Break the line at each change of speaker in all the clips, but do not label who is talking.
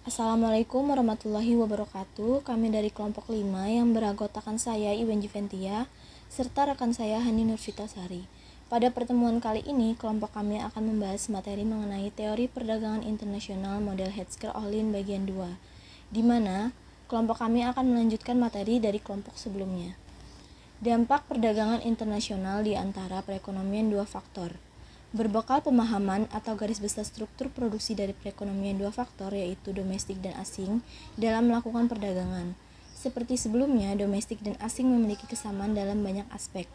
Assalamualaikum warahmatullahi wabarakatuh. Kami dari kelompok 5 yang beranggotakan saya Iwan Juventia serta rekan saya Hani Nurfitasari. Pada pertemuan kali ini, kelompok kami akan membahas materi mengenai teori perdagangan internasional model Hetzker-Ohlin bagian 2, di mana kelompok kami akan melanjutkan materi dari kelompok sebelumnya. Dampak perdagangan internasional di antara perekonomian dua faktor. Berbekal pemahaman atau garis besar struktur produksi dari perekonomian dua faktor, yaitu domestik dan asing, dalam melakukan perdagangan. Seperti sebelumnya, domestik dan asing memiliki kesamaan dalam banyak aspek.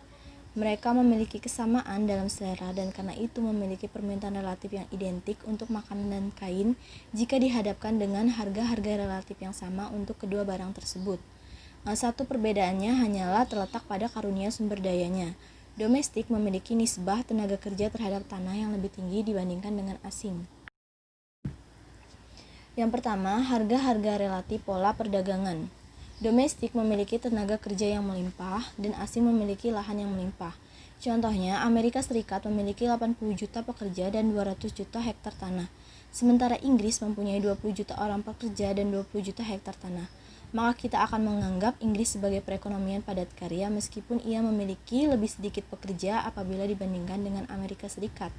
Mereka memiliki kesamaan dalam selera dan karena itu memiliki permintaan relatif yang identik untuk makanan dan kain jika dihadapkan dengan harga-harga relatif yang sama untuk kedua barang tersebut. Satu perbedaannya hanyalah terletak pada karunia sumber dayanya. Domestik memiliki nisbah tenaga kerja terhadap tanah yang lebih tinggi dibandingkan dengan asing. Yang pertama, harga-harga relatif pola perdagangan. Domestik memiliki tenaga kerja yang melimpah dan asing memiliki lahan yang melimpah. Contohnya, Amerika Serikat memiliki 80 juta pekerja dan 200 juta hektar tanah. Sementara Inggris mempunyai 20 juta orang pekerja dan 20 juta hektar tanah. Maka kita akan menganggap Inggris sebagai perekonomian padat karya meskipun ia memiliki lebih sedikit pekerja apabila dibandingkan dengan Amerika Serikat.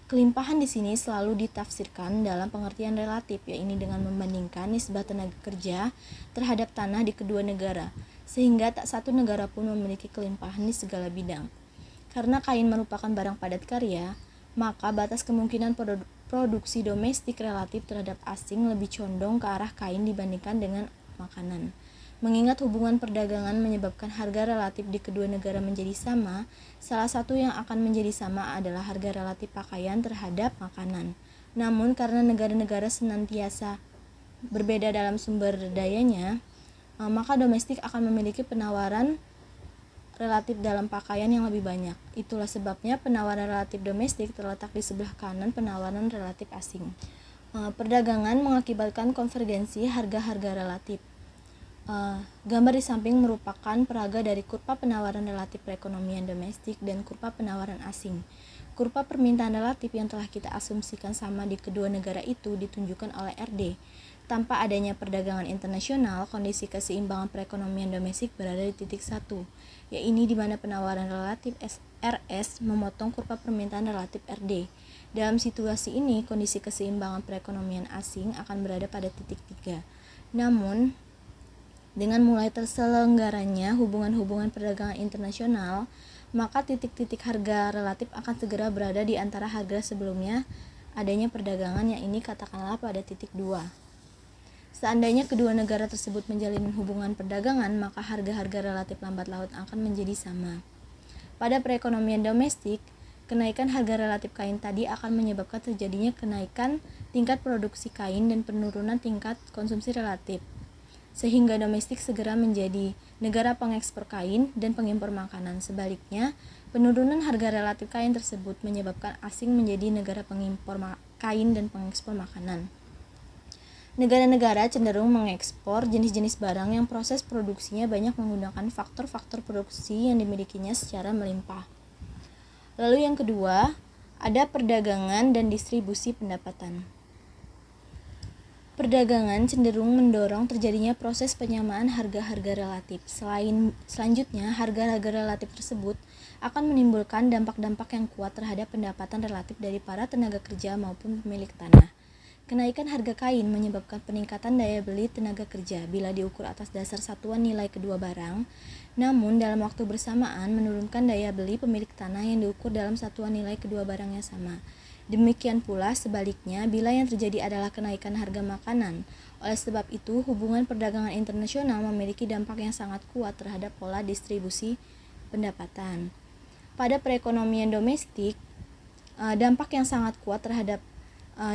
Kelimpahan di sini selalu ditafsirkan dalam pengertian relatif, yaitu dengan membandingkan nisbah tenaga kerja terhadap tanah di kedua negara, sehingga tak satu negara pun memiliki kelimpahan di segala bidang. Karena kain merupakan barang padat karya, maka batas kemungkinan produksi domestik relatif terhadap asing lebih condong ke arah kain dibandingkan dengan makanan. Mengingat hubungan perdagangan menyebabkan harga relatif di kedua negara menjadi sama, salah satu yang akan menjadi sama adalah harga relatif pakaian terhadap makanan. Namun karena negara-negara senantiasa berbeda dalam sumber dayanya, maka domestik akan memiliki penawaran relatif dalam pakaian yang lebih banyak. Itulah sebabnya penawaran relatif domestik terletak di sebelah kanan penawaran relatif asing. Perdagangan mengakibatkan konvergensi harga-harga relatif. Gambar di samping merupakan peraga dari kurva penawaran relatif perekonomian domestik dan kurva penawaran asing. Kurva permintaan relatif yang telah kita asumsikan sama di kedua negara itu ditunjukkan oleh RD. Tanpa adanya perdagangan internasional, kondisi keseimbangan perekonomian domestik berada di titik 1, yaitu di mana penawaran relatif RS memotong kurva permintaan relatif RD. Dalam situasi ini, kondisi keseimbangan perekonomian asing akan berada pada titik 3. Namun, dengan mulai terselenggaranya hubungan-hubungan perdagangan internasional, maka titik-titik harga relatif akan segera berada di antara harga sebelumnya adanya perdagangan, yang ini katakanlah pada titik 2. Seandainya kedua negara tersebut menjalin hubungan perdagangan, maka harga-harga relatif lambat laun akan menjadi sama. Pada perekonomian domestik, kenaikan harga relatif kain tadi akan menyebabkan terjadinya kenaikan tingkat produksi kain dan penurunan tingkat konsumsi relatif, sehingga domestik segera menjadi negara pengekspor kain dan pengimpor makanan. Sebaliknya, penurunan harga relatif kain tersebut menyebabkan asing menjadi negara pengimpor kain dan pengekspor makanan. Negara-negara cenderung mengekspor jenis-jenis barang yang proses produksinya banyak menggunakan faktor-faktor produksi yang dimilikinya secara melimpah. Lalu yang kedua, ada perdagangan dan distribusi pendapatan. Perdagangan cenderung mendorong terjadinya proses penyamaan harga-harga relatif. Selanjutnya, harga-harga relatif tersebut akan menimbulkan dampak-dampak yang kuat terhadap pendapatan relatif dari para tenaga kerja maupun pemilik tanah. Kenaikan harga kain menyebabkan peningkatan daya beli tenaga kerja bila diukur atas dasar satuan nilai kedua barang, namun dalam waktu bersamaan menurunkan daya beli pemilik tanah yang diukur dalam satuan nilai kedua barang yang sama. Demikian pula sebaliknya bila yang terjadi adalah kenaikan harga makanan. Oleh sebab itu, hubungan perdagangan internasional memiliki dampak yang sangat kuat terhadap pola distribusi pendapatan. Pada perekonomian domestik, dampak yang sangat kuat terhadap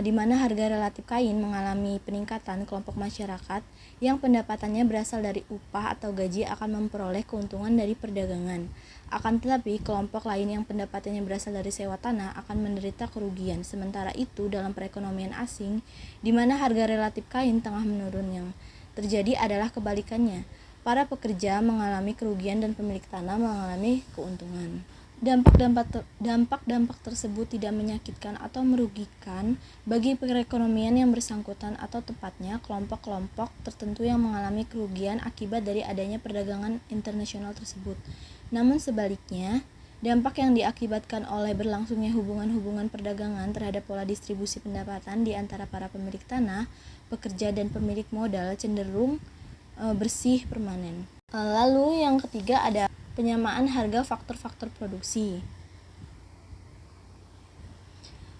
di mana harga relatif kain mengalami peningkatan. Kelompok masyarakat yang pendapatannya berasal dari upah atau gaji akan memperoleh keuntungan dari perdagangan. Akan tetapi, kelompok lain yang pendapatannya berasal dari sewa tanah akan menderita kerugian. Sementara itu, dalam perekonomian asing, di mana harga relatif kain tengah menurun, yang terjadi adalah kebalikannya. Para pekerja mengalami kerugian dan pemilik tanah mengalami keuntungan. Dampak-dampak tersebut tidak menyakitkan atau merugikan bagi perekonomian yang bersangkutan atau tepatnya kelompok-kelompok tertentu yang mengalami kerugian akibat dari adanya perdagangan internasional tersebut. Namun sebaliknya, dampak yang diakibatkan oleh berlangsungnya hubungan-hubungan perdagangan terhadap pola distribusi pendapatan di antara para pemilik tanah, pekerja, dan pemilik modal cenderung bersih permanen. Lalu yang ketiga ada penyamaan harga faktor-faktor produksi.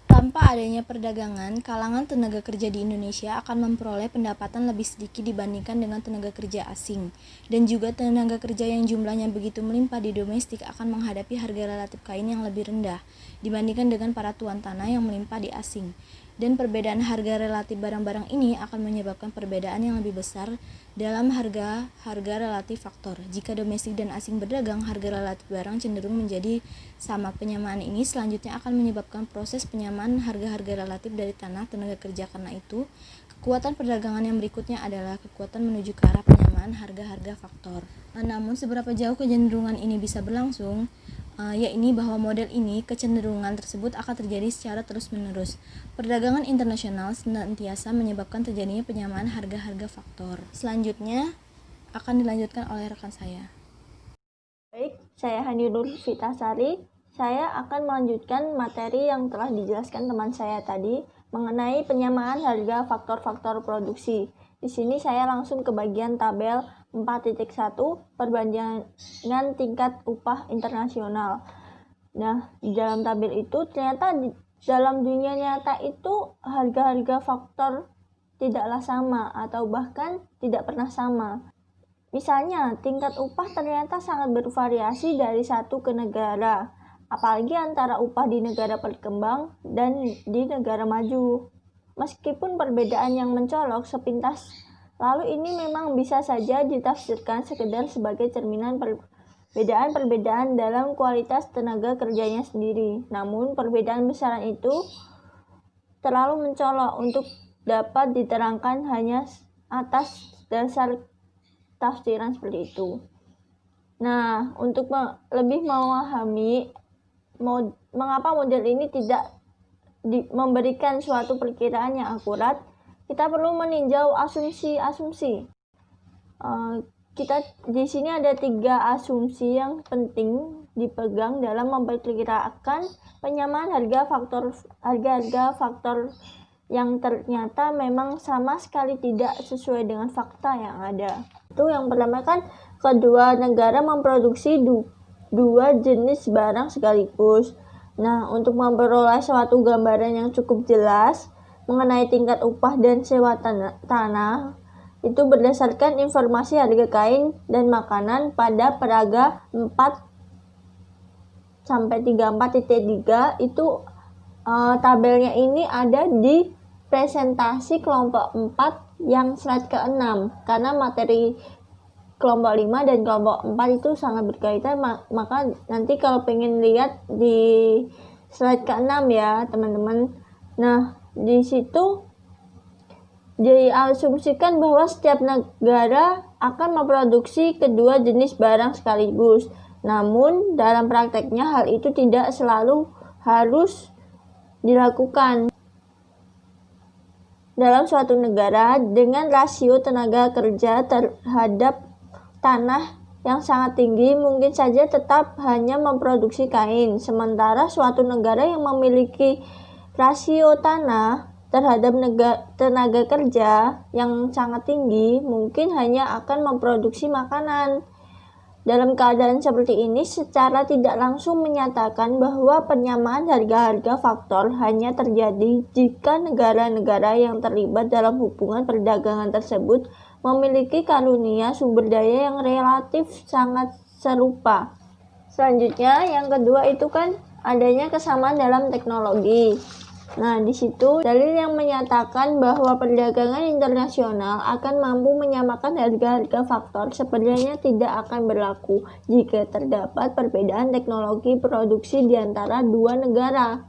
Tanpa adanya perdagangan, kalangan tenaga kerja di Indonesia akan memperoleh pendapatan lebih sedikit dibandingkan dengan tenaga kerja asing. Dan juga tenaga kerja yang jumlahnya begitu melimpah di domestik akan menghadapi harga relatif kain yang lebih rendah dibandingkan dengan para tuan tanah yang melimpah di asing. Dan perbedaan harga relatif barang-barang ini akan menyebabkan perbedaan yang lebih besar dalam harga relatif faktor. Jika domestik dan asing berdagang, harga relatif barang cenderung menjadi sama. Penyamaan ini selanjutnya akan menyebabkan proses penyamaan harga-harga relatif dari tanah tenaga kerja. Karena itu, kekuatan perdagangan yang berikutnya adalah kekuatan menuju ke arah penyamaan harga-harga faktor. Namun seberapa jauh kecenderungan ini bisa berlangsung, yakni bahwa model ini kecenderungan tersebut akan terjadi secara terus-menerus. Perdagangan internasional senantiasa menyebabkan terjadinya penyamaan harga-harga faktor. Selanjutnya akan dilanjutkan oleh rekan saya.
Baik, saya Hani Nur Vitasari. Saya akan melanjutkan materi yang telah dijelaskan teman saya tadi mengenai penyamaan harga faktor-faktor produksi. Di sini saya langsung ke bagian tabel 4.1 perbandingan tingkat upah internasional. Nah, di dalam tabel itu ternyata dalam dunia nyata itu harga-harga faktor tidaklah sama atau bahkan tidak pernah sama. Misalnya, tingkat upah ternyata sangat bervariasi dari satu ke negara, apalagi antara upah di negara berkembang dan di negara maju. Meskipun perbedaan yang mencolok sepintas, lalu ini memang bisa saja ditafsirkan sekedar sebagai cerminan perbedaan dalam kualitas tenaga kerjanya sendiri. Namun, perbedaan besaran itu terlalu mencolok untuk dapat diterangkan hanya atas dasar tafsiran seperti itu. Nah, untuk lebih memahami mengapa model ini tidak memberikan suatu perkiraan yang akurat, kita perlu meninjau asumsi-asumsi. Kita di sini ada 3 asumsi yang penting dipegang dalam memperkirakan penyamaan harga faktor yang ternyata memang sama sekali tidak sesuai dengan fakta yang ada. Itu yang pertama kan, kedua negara memproduksi dua jenis barang sekaligus. Nah, untuk memperoleh suatu gambaran yang cukup jelas mengenai tingkat upah dan sewa tanah, itu berdasarkan informasi harga kain dan makanan pada peraga 4-34.3. Itu tabelnya ini ada di presentasi kelompok 4 yang slide ke-6, karena materi kelompok 5 dan kelompok 4 itu sangat berkaitan, maka nanti kalau pengen lihat di slide ke-6 ya teman-teman. Nah, di situ diasumsikan bahwa setiap negara akan memproduksi kedua jenis barang sekaligus. Namun, dalam prakteknya hal itu tidak selalu harus dilakukan. Dalam suatu negara dengan rasio tenaga kerja terhadap tanah yang sangat tinggi, mungkin saja tetap hanya memproduksi kain, sementara suatu negara yang memiliki rasio tanah terhadap tenaga kerja yang sangat tinggi mungkin hanya akan memproduksi makanan. Dalam keadaan seperti ini, secara tidak langsung menyatakan bahwa penyamaan harga-harga faktor hanya terjadi jika negara-negara yang terlibat dalam hubungan perdagangan tersebut memiliki karunia sumber daya yang relatif sangat serupa. Selanjutnya, yang kedua itu kan adanya kesamaan dalam teknologi. Nah, di situ dalil yang menyatakan bahwa perdagangan internasional akan mampu menyamakan harga-harga faktor sebenarnya tidak akan berlaku jika terdapat perbedaan teknologi produksi di antara dua negara.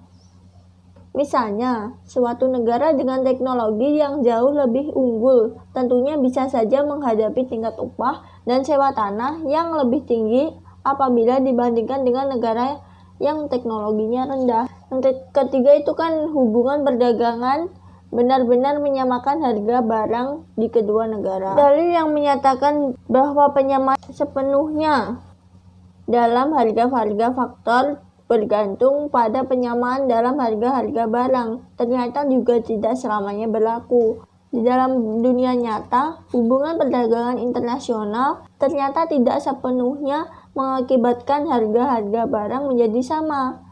Misalnya, suatu negara dengan teknologi yang jauh lebih unggul tentunya bisa saja menghadapi tingkat upah dan sewa tanah yang lebih tinggi apabila dibandingkan dengan negara yang teknologinya rendah. Yang ketiga itu kan hubungan perdagangan benar-benar menyamakan harga barang di kedua negara. Dalil yang menyatakan bahwa penyamaan sepenuhnya dalam harga-harga faktor bergantung pada penyamaan dalam harga-harga barang ternyata juga tidak selamanya berlaku. Di dalam dunia nyata, hubungan perdagangan internasional ternyata tidak sepenuhnya mengakibatkan harga-harga barang menjadi sama.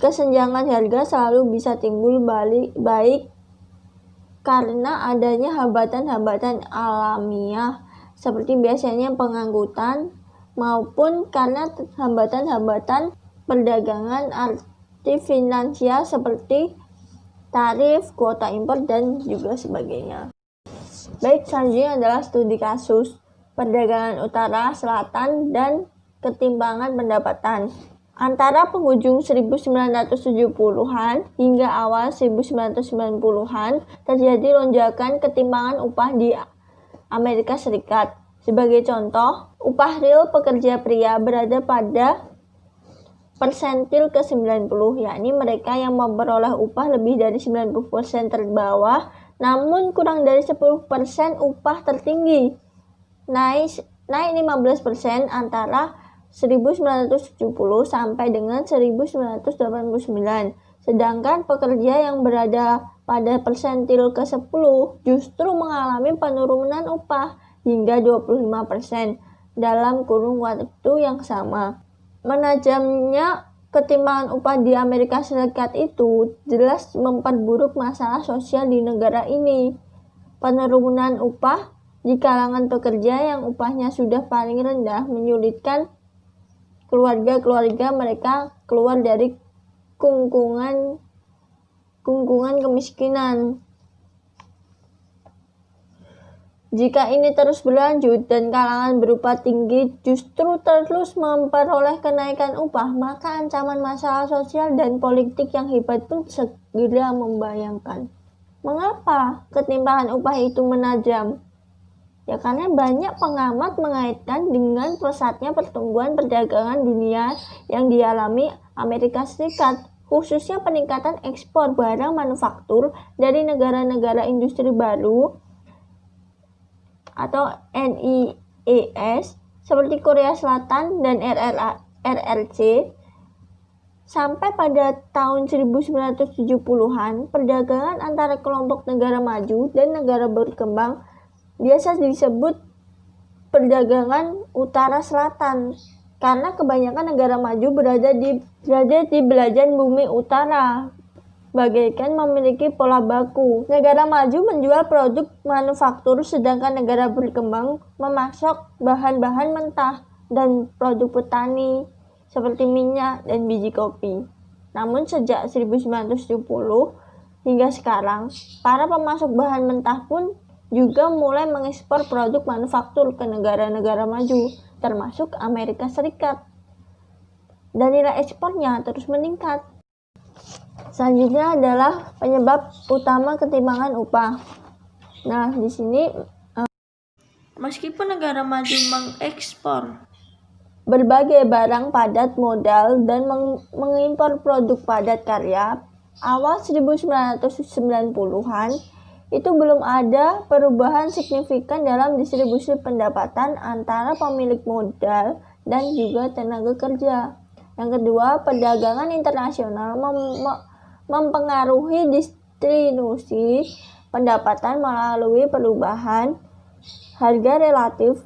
Kesenjangan harga selalu bisa timbul baik karena adanya hambatan-hambatan alamiah seperti biasanya pengangkutan maupun karena hambatan-hambatan perdagangan arti finansial seperti tarif, kuota impor, dan juga sebagainya. Baik, selanjutnya adalah studi kasus perdagangan utara, selatan, dan ketimpangan pendapatan. Antara penghujung 1970-an hingga awal 1990-an terjadi lonjakan ketimpangan upah di Amerika Serikat. Sebagai contoh, upah real pekerja pria berada pada persentil ke-90, yakni mereka yang memperoleh upah lebih dari 90% terbawah, namun kurang dari 10% upah tertinggi. Naik 15% antara 1970 sampai dengan 1989. Sedangkan pekerja yang berada pada persentil ke-10 justru mengalami penurunan upah hingga 25% dalam kurun waktu yang sama. Menajamnya ketimpangan upah di Amerika Serikat itu jelas memperburuk masalah sosial di negara ini. Penurunan upah di kalangan pekerja yang upahnya sudah paling rendah menyulitkan keluarga-keluarga mereka keluar dari kungkungan kemiskinan. Jika ini terus berlanjut dan kalangan berupa tinggi justru terus memperoleh kenaikan upah, maka ancaman masalah sosial dan politik yang hebat pun segera membayangkan. Mengapa ketimpangan upah itu menajam? Ya karena banyak pengamat mengaitkan dengan pesatnya pertumbuhan perdagangan dunia yang dialami Amerika Serikat, khususnya peningkatan ekspor barang manufaktur dari negara-negara industri baru atau NIES seperti Korea Selatan dan RRC. Sampai pada tahun 1970-an, perdagangan antara kelompok negara maju dan negara berkembang biasa disebut perdagangan utara-selatan karena kebanyakan negara maju berada di belahan bumi utara, bagaikan memiliki pola baku. Negara maju menjual produk manufaktur sedangkan negara berkembang memasok bahan-bahan mentah dan produk petani seperti minyak dan biji kopi. Namun sejak 1970 hingga sekarang, para pemasok bahan mentah pun juga mulai mengekspor produk manufaktur ke negara-negara maju, termasuk Amerika Serikat. Dan nilai ekspornya terus meningkat. Selanjutnya adalah penyebab utama ketimpangan upah. Nah, di sini meskipun negara maju mengekspor berbagai barang padat modal dan mengimpor produk padat karya, awal 1990-an itu belum ada perubahan signifikan dalam distribusi pendapatan antara pemilik modal dan juga tenaga kerja. Yang kedua, perdagangan internasional mempengaruhi distribusi pendapatan melalui perubahan harga relatif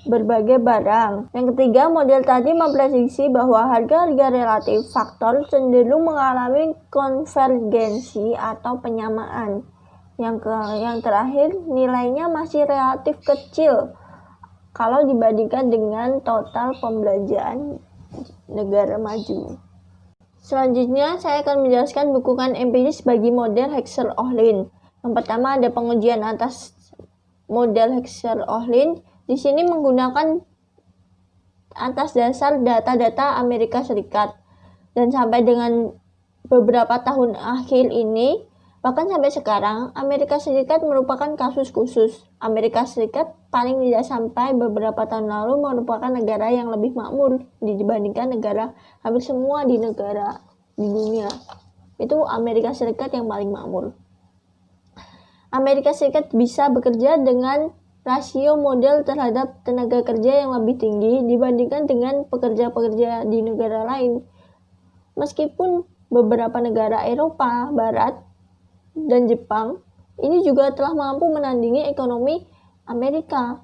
berbagai barang. Yang ketiga, model tadi memprediksi bahwa harga-harga relatif faktor cenderung mengalami konvergensi atau penyamaan. Yang terakhir, nilainya masih relatif kecil kalau dibandingkan dengan total pembelanjaan negara maju. Selanjutnya, saya akan menjelaskan dukungan empiris bagi model Heckscher-Ohlin. Yang pertama ada pengujian atas model Heckscher-Ohlin. Di sini menggunakan atas dasar data-data Amerika Serikat. Dan sampai dengan beberapa tahun akhir ini, Bahkan sampai sekarang, Amerika Serikat merupakan kasus khusus. Amerika Serikat paling tidak sampai beberapa tahun lalu merupakan negara yang lebih makmur dibandingkan negara hampir semua di dunia. Itu Amerika Serikat yang paling makmur. Amerika Serikat bisa bekerja dengan rasio modal terhadap tenaga kerja yang lebih tinggi dibandingkan dengan pekerja-pekerja di negara lain. Meskipun beberapa negara Eropa Barat dan Jepang ini juga telah mampu menandingi ekonomi Amerika.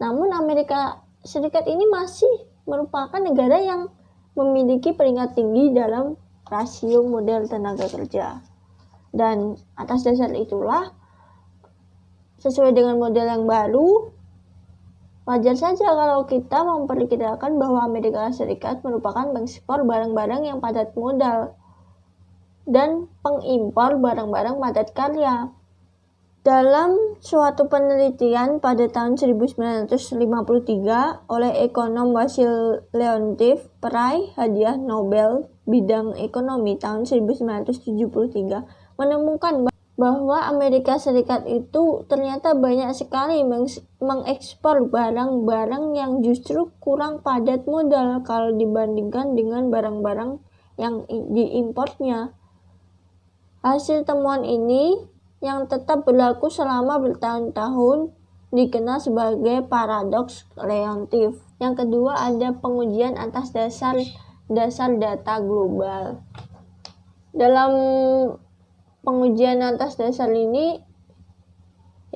Namun Amerika Serikat ini masih merupakan negara yang memiliki peringkat tinggi dalam rasio modal tenaga kerja. Dan atas dasar itulah, sesuai dengan model yang baru, wajar saja kalau kita memperkirakan bahwa Amerika Serikat merupakan pengekspor barang-barang yang padat modal dan pengimpor barang-barang padat karya. Dalam suatu penelitian pada tahun 1953 oleh ekonom Wasil Leontief, peraih hadiah Nobel bidang ekonomi tahun 1973, menemukan bahwa Amerika Serikat itu ternyata banyak sekali mengekspor barang-barang yang justru kurang padat modal kalau dibandingkan dengan barang-barang yang diimpornya. Hasil temuan ini yang tetap berlaku selama bertahun-tahun dikenal sebagai paradoks Leontief. Yang kedua ada pengujian atas dasar data global. Dalam pengujian atas dasar ini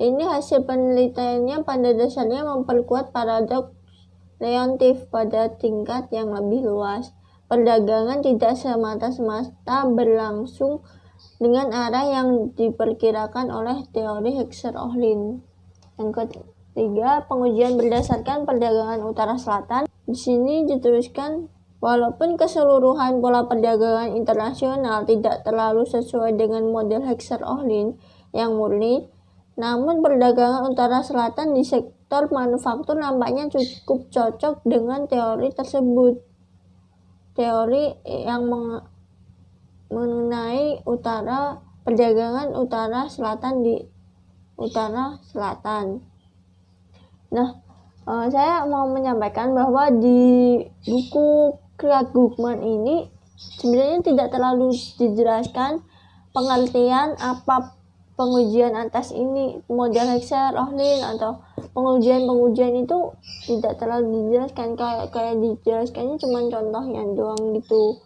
hasil penelitiannya pada dasarnya memperkuat paradoks Leontief pada tingkat yang lebih luas. Perdagangan tidak semata-mata berlangsung dengan arah yang diperkirakan oleh teori Heckscher-Ohlin. Yang ketiga, pengujian berdasarkan perdagangan utara-selatan. Di sini dituliskan, walaupun keseluruhan pola perdagangan internasional tidak terlalu sesuai dengan model Heckscher-Ohlin yang murni, namun perdagangan utara-selatan di sektor manufaktur nampaknya cukup cocok dengan teori tersebut. Teori yang mengenai perdagangan utara-selatan di utara-selatan. Nah, saya mau menyampaikan bahwa di buku Kragman ini sebenarnya tidak terlalu dijelaskan pengertian apa pengujian atas ini, model Heckscher-Ohlin atau pengujian itu tidak terlalu dijelaskan, kayak dijelaskannya cuma contohnya doang gitu.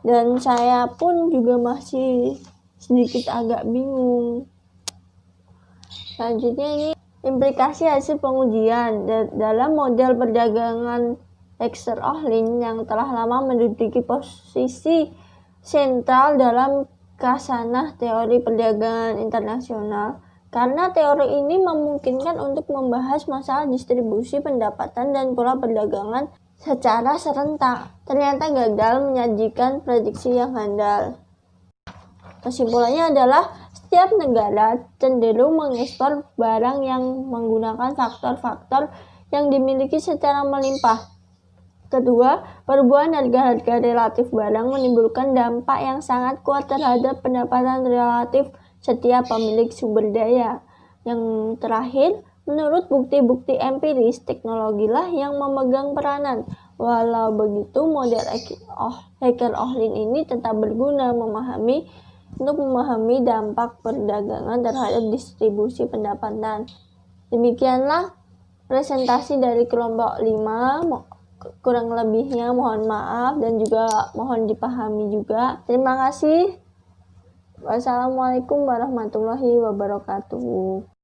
Dan saya pun juga masih sedikit agak bingung. Selanjutnya ini implikasi hasil pengujian dalam model perdagangan Heckscher-Ohlin yang telah lama menduduki posisi sentral dalam khasanah teori perdagangan internasional. Karena teori ini memungkinkan untuk membahas masalah distribusi pendapatan dan pola perdagangan secara serentak, ternyata gagal menyajikan prediksi yang handal. Kesimpulannya adalah setiap negara cenderung mengekspor barang yang menggunakan faktor-faktor yang dimiliki secara melimpah. Kedua, perubahan harga-harga relatif barang menimbulkan dampak yang sangat kuat terhadap pendapatan relatif setiap pemilik sumber daya. Yang terakhir, menurut bukti-bukti empiris, teknologilah yang memegang peranan. Walau begitu, model Heckscher-Ohlin ini tetap berguna untuk memahami dampak perdagangan terhadap distribusi pendapatan. Demikianlah presentasi dari kelompok 5. Kurang lebihnya mohon maaf dan juga mohon dipahami juga. Terima kasih. Wassalamualaikum warahmatullahi wabarakatuh.